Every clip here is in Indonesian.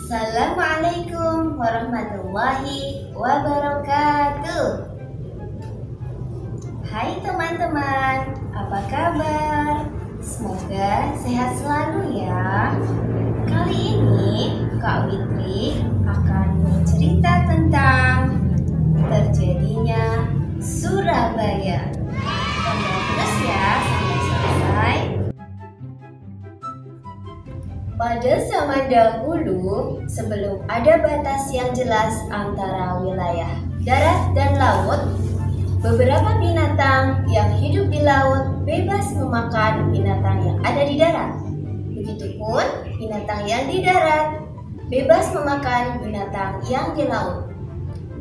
Assalamualaikum warahmatullahi wabarakatuh. Hai teman-teman, apa kabar? Semoga sehat selalu ya. Kali ini Kak Witri akan bercerita tentang terjadinya Surabaya. Tonton terus ya sampai selesai. Pada zaman dahulu, sebelum ada batas yang jelas antara wilayah darat dan laut, beberapa binatang yang hidup di laut bebas memakan binatang yang ada di darat. Begitupun binatang yang di darat bebas memakan binatang yang di laut.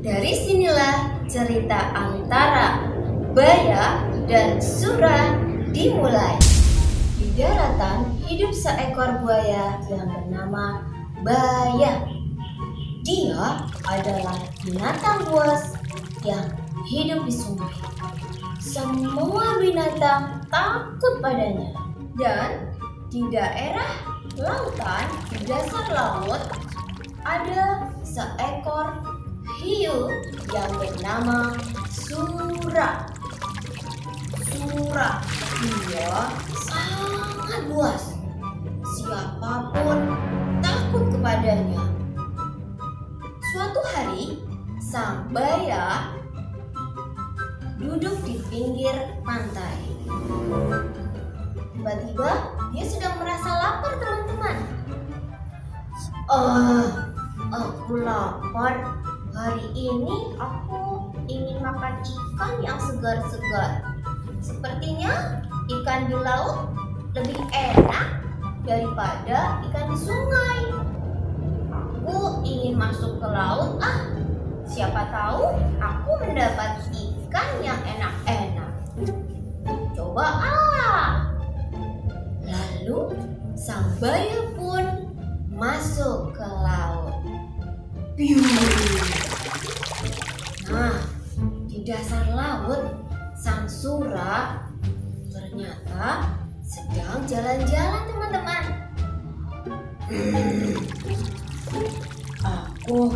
Dari sinilah cerita antara Baya dan Sura dimulai. Di daratan hidup seekor buaya yang bernama Baya. Dia adalah binatang buas yang hidup di sungai. Semua binatang takut padanya. Dan di daerah lautan, di dasar laut, ada seekor hiu yang bernama Sura. Sura, dia sangat buas. Siapapun takut kepadanya. Suatu hari, sang Baya duduk di pinggir pantai. Tiba-tiba dia sedang merasa lapar, teman-teman. Aku lapar. Hari ini aku ingin makan ikan yang segar-segar. Sepertinya ikan di laut lebih enak daripada ikan di sungai. Aku ingin masuk ke laut. Siapa tahu aku mendapat ikan yang enak-enak. Coba Lalu sang Baya pun masuk ke laut. Nah, di dasar laut sang Sura ternyata sedang jalan-jalan, teman-teman. Aku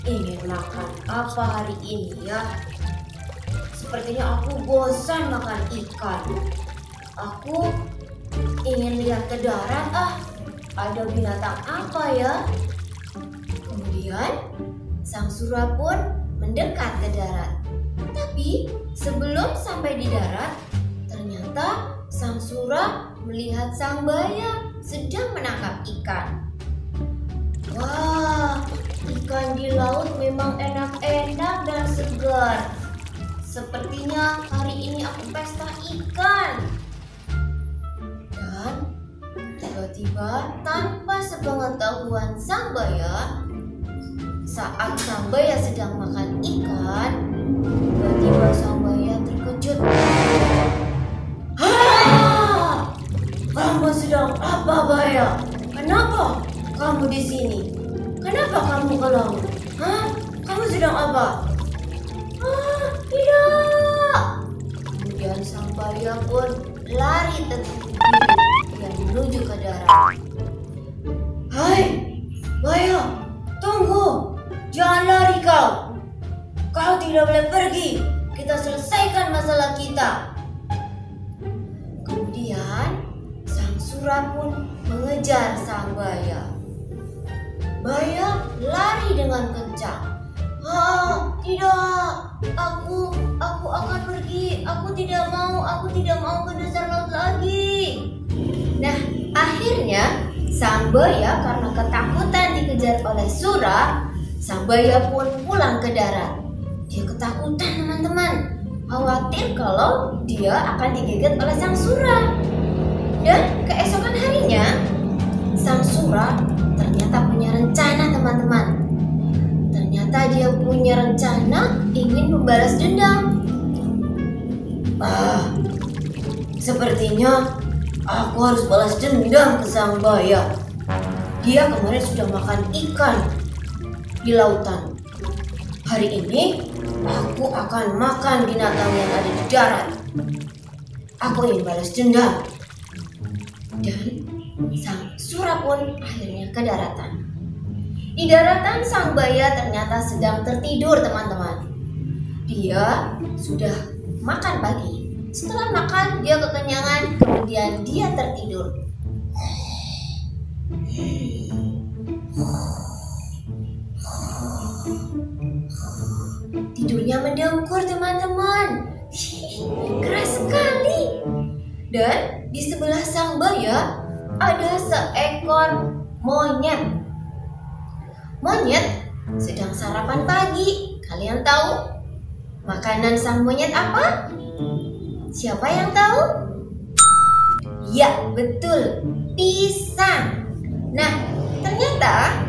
ingin makan apa hari ini ya? Sepertinya aku bosan makan ikan. Aku ingin lihat ke darat. Ada binatang apa ya? Kemudian sang Sura pun mendekat ke darat. Tapi sebelum sampai di darat, ternyata sang Sura melihat sang Baya sedang menangkap ikan. Wah, ikan di laut memang enak-enak dan segar. Sepertinya hari ini aku pesta ikan. Dan tiba-tiba tanpa sepengetahuan sang Baya, saat sang Baya sedang makan ikan, tiba-tiba sang Baya terkejut. Kamu sedang apa, Baya? Kenapa kamu di sini? Kenapa kamu ke laut? Kamu sedang apa? Tidak. Kemudian sang Baya pun lari terkejut dan menuju ke darat. Hai, Baya, tunggu. Jangan lari kau. Kau tidak boleh pergi. Kita selesaikan masalah kita. Kemudian sang Sura pun mengejar sang Baya. Baya lari dengan kencang. Tidak. Aku akan pergi. Aku tidak mau ke dasar laut lagi. Nah, akhirnya sang Baya karena ketakutan dikejar oleh Sura, sang Baya pun pulang ke darat. Dia ketakutan, teman-teman. Khawatir kalau dia akan digigit oleh sang Sura. Dan keesokan harinya, sang Sura ternyata punya rencana, teman-teman. Ternyata dia punya rencana ingin membalas dendam. Sepertinya aku harus balas dendam ke sang Baya. Dia kemarin sudah makan ikan di lautan. Hari ini aku akan makan binatang yang ada di darat. Aku ingin balas dendam. Dan sang Sura pun akhirnya ke daratan. Di daratan sang buaya ternyata sedang tertidur, teman-teman. Dia sudah makan pagi. Setelah makan, dia kekenyangan, kemudian dia tertidur. Tidurnya mendengkur, teman-teman. Keras sekali. Dan di sebelah sang buaya ada seekor monyet. Monyet sedang sarapan pagi. Kalian tahu makanan sang monyet apa? Siapa yang tahu? Ya, betul. Pisang. Nah, ternyata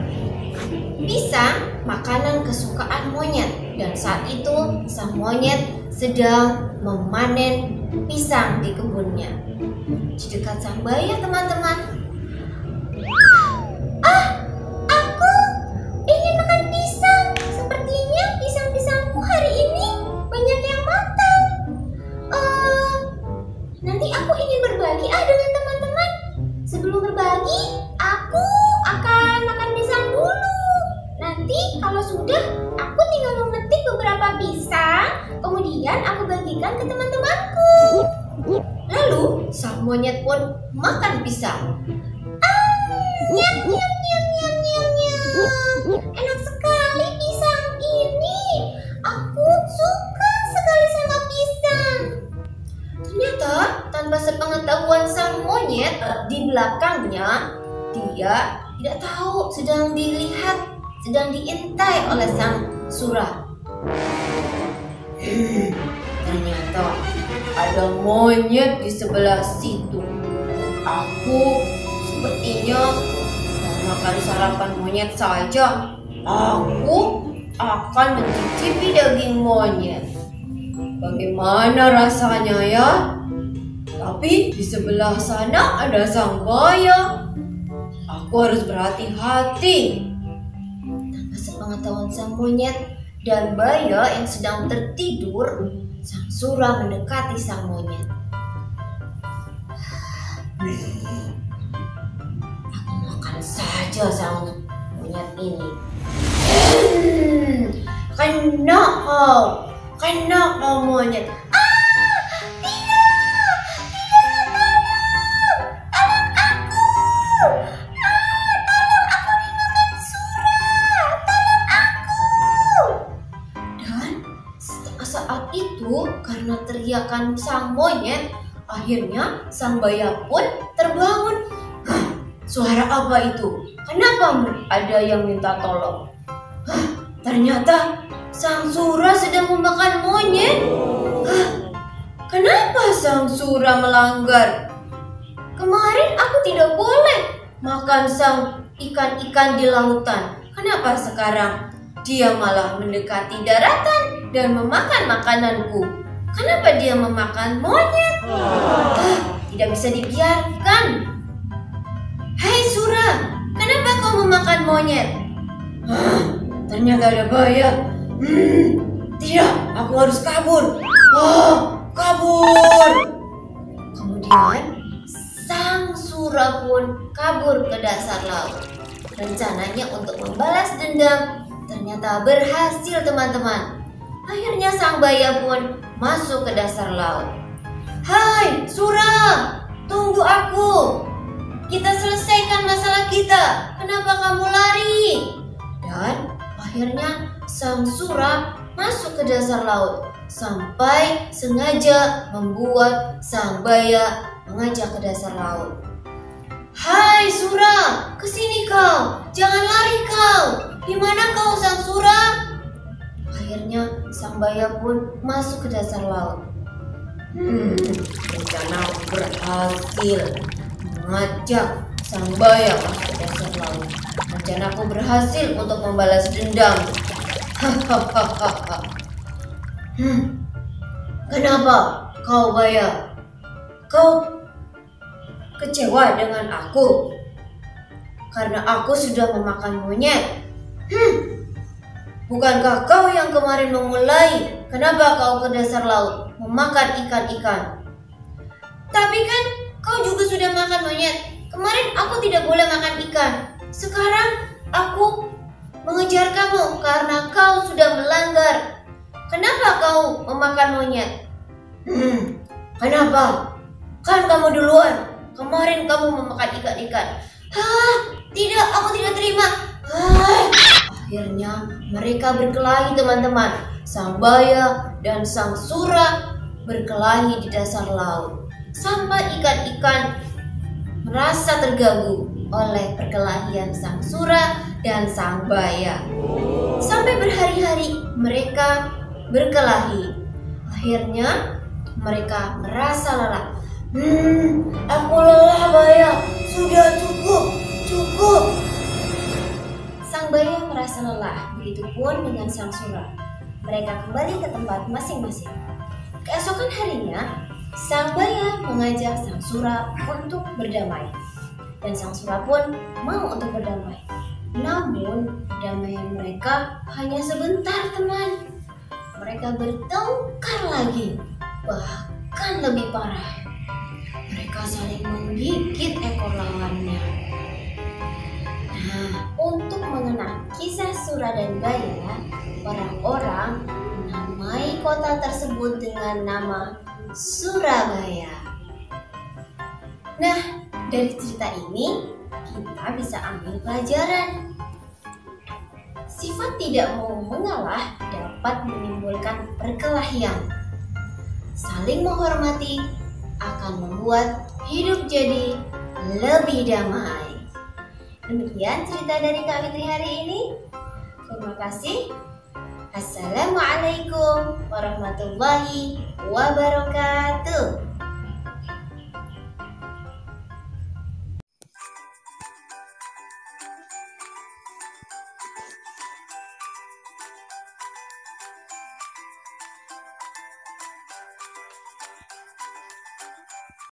pisang makanan kesukaan monyet. Dan saat itu sang monyet sedang memanen pisang di kebunnya. Di dekat sang buaya, teman-teman. Aku ingin makan pisang. Sepertinya pisang-pisangku hari ini banyak yang matang. Nanti aku ingin berbagi dengan teman-teman. Sebelum berbagi, aku akan makan pisang dulu. Nanti kalau sudah, aku tinggal memetik beberapa pisang, kemudian aku bagikan ke teman-temanku. Lalu sang monyet pun makan pisang. Nyam, nyam, nyam, nyam, nyam, nyam. Enak sekali pisang ini. Aku suka sekali sama pisang. Ternyata tanpa sepengetahuan sang monyet, di belakangnya dia tidak tahu sedang dilihat, sedang diintai oleh sang sura. Ternyata ada monyet di sebelah situ. Aku sepertinya mau makan sarapan monyet saja. Aku akan mencicipi daging monyet. Bagaimana rasanya ya? Tapi di sebelah sana ada sang buaya. Aku harus berhati-hati. Tanpa sepengetahuan sang monyet dan buaya yang sedang tertidur, sang sura mendekati sang monyet. Aku makan saja sang monyet ini. Kena kau monyet. Saat itu, karena teriakan sang monyet, akhirnya sang buaya pun terbangun. Suara apa itu? Kenapa ada yang minta tolong? Ternyata sang sura sedang memakan monyet. Kenapa sang sura melanggar? Kemarin aku tidak boleh makan sang ikan-ikan di lautan. Kenapa sekarang dia malah mendekati daratan dan memakan makananku? Kenapa dia memakan monyet? Tidak bisa dibiarkan. Hai sura, kenapa kau memakan monyet? Ternyata ada buaya. Tidak, aku harus kabur. Kabur. Kemudian sang sura pun kabur ke dasar laut. Rencananya untuk membalas dendam. Ternyata berhasil, teman-teman. Akhirnya sang buaya pun masuk ke dasar laut. Hai sura, tunggu aku. Kita selesaikan masalah kita. Kenapa kamu lari? Dan akhirnya sang sura masuk ke dasar laut sampai sengaja membuat sang buaya mengajak ke dasar laut. Hai sura, kesini kau. Jangan lari kau. Di mana kau sang sura? Akhirnya sang buaya pun masuk ke dasar laut. Rencana berhasil mengajak sang buaya masuk ke dasar laut. Rencanaku berhasil untuk membalas dendam. Kenapa kau buaya? Kau kecewa dengan aku karena aku sudah memakan monyet. Bukankah kau yang kemarin memulai? Kenapa kau ke dasar laut memakan ikan-ikan? Tapi kan kau juga sudah makan monyet. Kemarin aku tidak boleh makan ikan. Sekarang aku mengejar kamu karena kau sudah melanggar. Kenapa kau memakan monyet? Kenapa? Kan kamu duluan. Kemarin kamu memakan ikan-ikan. Tidak, aku tidak terima. Akhirnya mereka berkelahi, teman-teman. Sang buaya dan sang sura berkelahi di dasar laut. Sampai ikan-ikan merasa terganggu oleh perkelahian sang sura dan sang buaya. Sampai berhari-hari mereka berkelahi. Akhirnya mereka merasa lelah. Aku lelah, buaya. Sudah cukup. Sang buaya merasa lelah, begitupun dengan sang sura. Mereka kembali ke tempat masing-masing. Keesokan harinya, sang buaya mengajak sang sura untuk berdamai. Dan sang sura pun mau untuk berdamai. Namun, perdamaian mereka hanya sebentar, teman. Mereka bertengkar lagi, bahkan lebih parah. Mereka saling menggigit ekor lawannya. Untuk mengenang kisah sura dan buaya, orang-orang menamai kota tersebut dengan nama Surabaya. Nah, dari cerita ini kita bisa ambil pelajaran. Sifat tidak mau mengalah dapat menimbulkan perkelahian. Saling menghormati akan membuat hidup jadi lebih damai. Demikian cerita dari Kak Fitri hari ini. Terima kasih. Assalamualaikum warahmatullahi wabarakatuh.